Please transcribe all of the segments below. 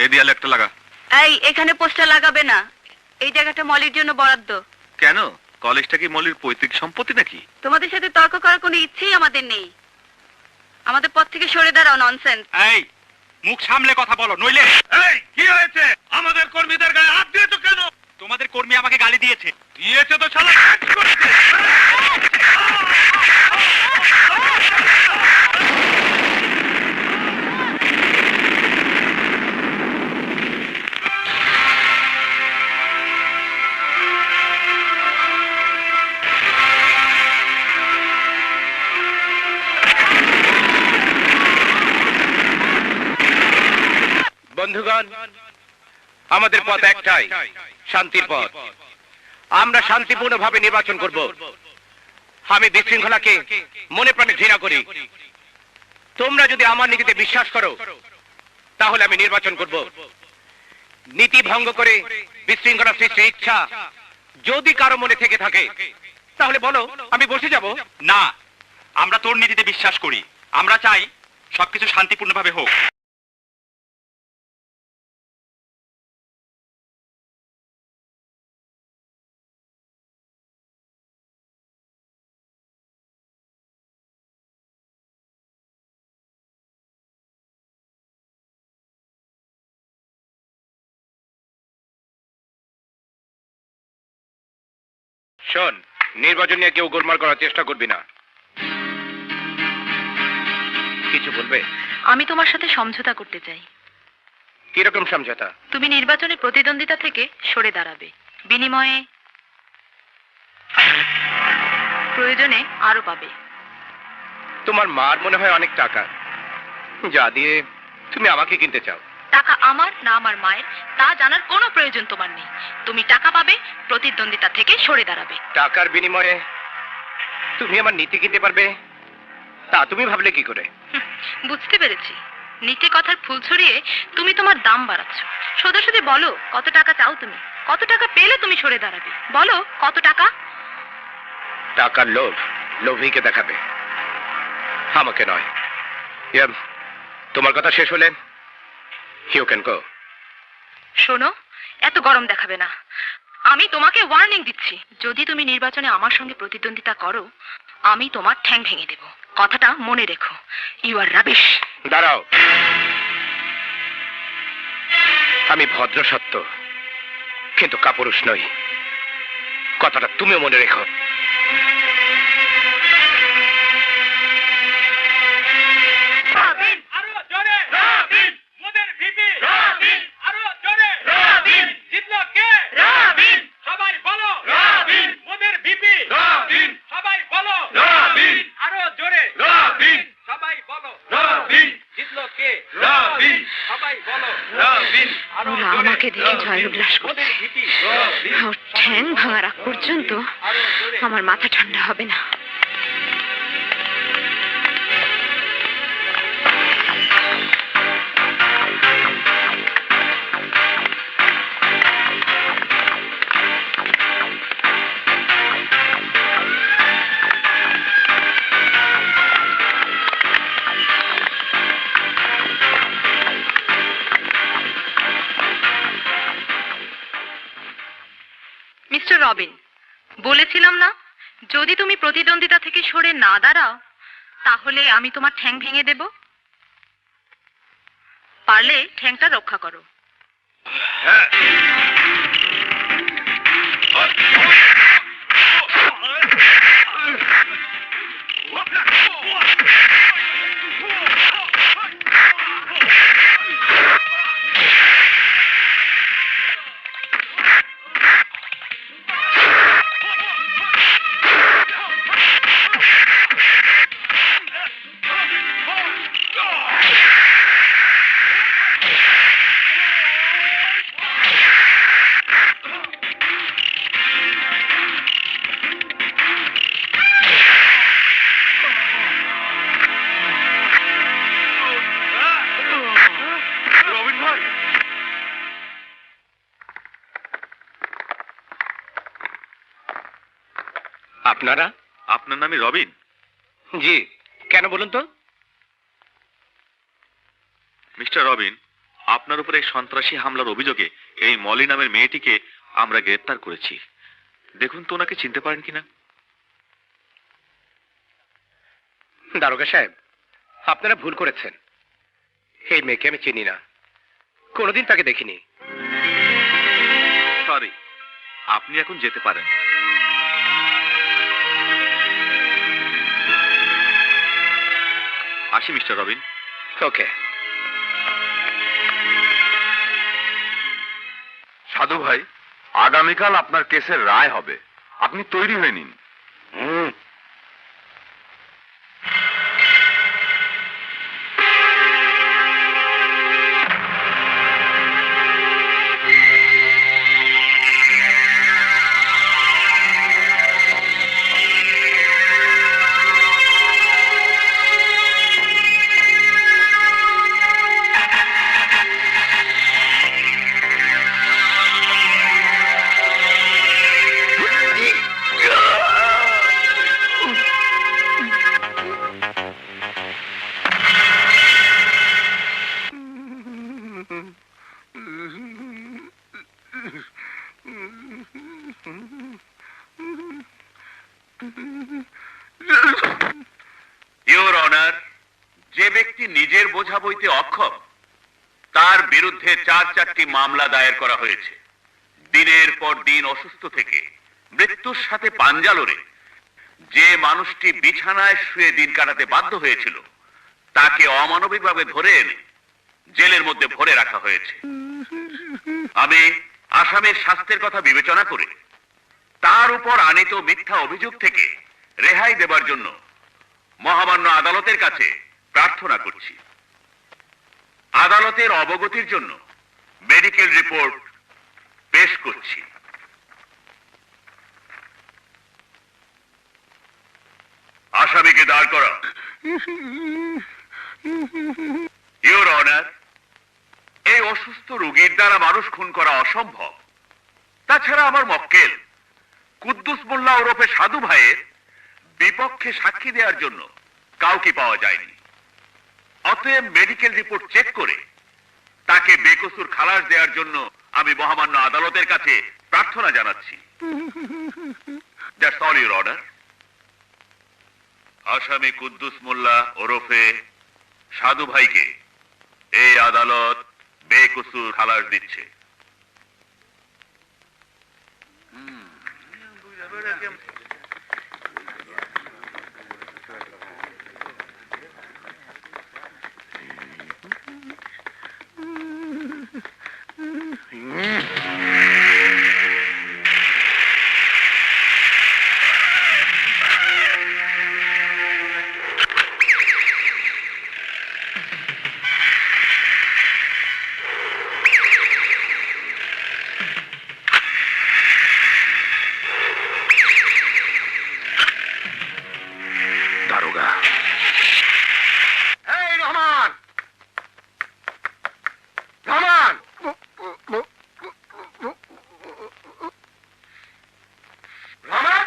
এই দেয়ালে একটা লাগা। এই এখানে পোস্টার লাগাবে না, এই জায়গাটা মলির জন্য বরাদ্দ। কেন? কলেজটা কি মলির পৈতৃক সম্পত্তি নাকি? তোমাদের সাথে তর্ক করার কোনো ইচ্ছেই আমাদের নেই। আমাদের পথ থেকে সরে দাঁড়াও, ননসেন্স। এই মুখ সামলে কথা বলো, নইলে। এই কি হয়েছে? আমাদের কর্মীদের গায়ে হাত দিয়েছো কেন? তোমাদের কর্মী আমাকে গালি দিয়েছে। দিয়েছে তো শালা কাজ করেছে। বন্ধুগণ, আমাদের পথ একটাই, শান্তির পথ। আমরা শান্তিপূর্ণভাবে নির্বাচন করব। আমি বিশৃঙ্খলাকে মনে প্রাণে ঘৃণা করি। তোমরা যদি আমার নীতিতে বিশ্বাস করো তাহলে আমি নির্বাচন করব। নীতি ভঙ্গ করে বিশৃঙ্খলা সৃষ্টির ইচ্ছা যদি কারো মনে থেকে থাকে তাহলে বলো, আমি বসে যাব। না, আমরা তোর নীতিতে বিশ্বাস করি। আমরা চাই সবকিছু শান্তিপূর্ণভাবে হোক। শোন, নির্বাচন নিয়ে কেউ গোলমাল করার চেষ্টা করবি না। কিছু বলবে? আমি তোমার সাথে সমঝোতা করতে চাই। কিরকম সমঝোতা? তুমি নির্বাচনে প্রতিদ্বন্দ্বিতা থেকে সরে দাঁড়াবে, বিনিময়ে প্রয়োজনে আরো পাবে। তোমার মার মনে হয় অনেক টাকা, যা দিয়ে তুমি আমাকে কিনতে চাও। টাকা আমার না আমার মায়ের তা জানার কোনো প্রয়োজন তোমার নেই। তুমি টাকা পাবে, প্রতিদ্বন্দ্বিতা থেকে সরে দাঁড়াবে। টাকার বিনিময়ে তুমি আমার নীতি কিনতে পারবে, তা তুমি ভাবলে কি করে? বুঝতে পেরেছি, নীতি কথার ফুল ছড়িয়ে তুমি তোমার দাম বাড়াচ্ছ। সোজাসুজি বলো, কত টাকা চাও তুমি? কত টাকা পেলে তুমি সরে দাঁড়াবে? বলো কত টাকা? টাকার লোভ লোভীকে দেখাবে, আমাকে নয়। তোমার কথা শেষ হলে ইউ ক্যান গো। শোনো, এত গরম দেখাবে না। আমি তোমাকে ওয়ার্নিং দিচ্ছি, যদি তুমি নির্বাচনে আমার সঙ্গে প্রতিদ্বন্দ্বিতা করো আমি তোমার ঠ্যাং ভেঙে দেব। কথাটা মনে রেখো। You are rubbish. দাঁড়াও, আমি ভদ্র সত্য কিন্তু কাপুরুষ নই, কথাটা তুমিও মনে রেখো। আমাকে দেখে জয় উল্লাস করছে। ওর ঠ্যাং ভাঙার আগ পর্যন্ত আমার মাথা ঠান্ডা হবে না। মিস্টার রবিন, বলেছিলাম না, যদি তুমি প্রতিদ্বন্দ্বিতা থেকে সরে না দাঁড়াও তাহলে আমি তোমার ঠ্যাং ভেঙে দেব। পারলে ঠ্যাংটা রক্ষা করো। আপনারা? আপনার নামই রবিন? জি, কেন বলুন তো? মিস্টার রবিন, আপনার উপরে সন্ত্রাসী হামলার অভিযোগে এই মলি নামের মেয়েটিকে আমরা গ্রেপ্তার করেছি। দেখুন তো ওনাকে চিনতে পারেন কিনা। দারোগা সাহেব, আপনারা ভুল করেছেন। এই মেয়েকে আমি চিনি না, কোনোদিন তাকে দেখিনি। সরি, আপনি এখন যেতে পারেন। আসি মিস্টার রবিন। ওকে। সাধু ভাই, আগামীকাল আপনার কেসের রায় হবে, আপনি তৈরি হয়ে নিন। ইওর অনার, যে ব্যক্তি নিজের বোঝা বইতে অক্ষম তার বিরুদ্ধে 4টি মামলা দায়ের করা হয়েছে। দিনের পর দিন অসুস্থ থেকে মৃত্যুর সাথে পাঞ্জা লড়ে যে মানুষটি বিছানায় শুয়ে দিন কাটাতে বাধ্য হয়েছিল তাকে অমানবিকভাবে ধরে এনে জেলের মধ্যে ভরে রাখা হয়েছে। আমি আসামের স্বাস্থ্যের কথা বিবেচনা করে তার উপর আনিত মিথ্যা অভিযোগ থেকে রেহাই দেবার জন্য মহামান্য আদালতের কাছে প্রার্থনা করছি। আদালতের অবগতির জন্য মেডিকেল রিপোর্ট পেশ করছি। আসামিকে দাঁড় করা। ইওর অনার, এই অসুস্থ রোগীর দ্বারা মানুষ খুন করা অসম্ভব। তাছাড়া আমার মক্কেল কুদ্দুস মোল্লা ওরফে সাধু ভাইয়ের বিপক্ষে সাক্ষী দেওয়ার জন্য কাউকে পাওয়া যায়নি। অতএব মেডিকেল রিপোর্ট চেক করে তাকে বেকসুর খালাস দেওয়ার জন্য আমি মহামান্য আদালতের কাছে প্রার্থনা জানাচ্ছি। That's all your order. আসামি কুদ্দুস মোল্লা ওরফে সাধু ভাইকে এই আদালত বেকসুর খালাস দিচ্ছে। দারোগা, এই রহমান, রহমান! রহমান!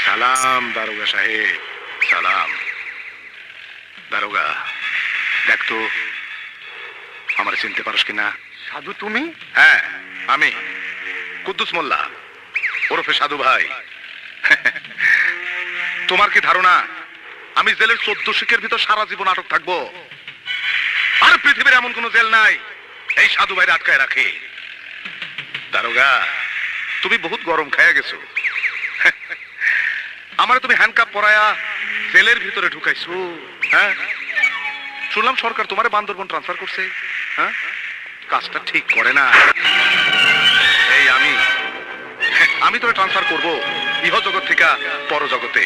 সালাম দারোগা সাহেব, সালাম। দারোগা, দেখ তো আমার চিনতে পারস কিনা। সাধু তুমি? হ্যাঁ, আমি কুদ্দুস মোল্লা ওরফে সাধু ভাই। তোমার কি ধারণা আমি জেলের 14 শিকের ভিতর সারা জীবন আটক থাকবো? আর পৃথিবীর এমন কোন জেল নাই এই সাধু ভাইরা আটকায় রাখে। দারোগা, তুমি বহুত গরম খায়া গেছো। আমারে তুমি হ্যান্ডকাপ পরায়া জেলের ভিতরে ঢুকাইছো। হ্যাঁ, শুনলাম সরকার তোমারে বান্দরবন ট্রান্সফার করছে। হ্যাঁ, কাজটা ঠিক করে না। এই আমি তোরে ট্রান্সফার করব ইহ জগৎ থেকে পর জগতে।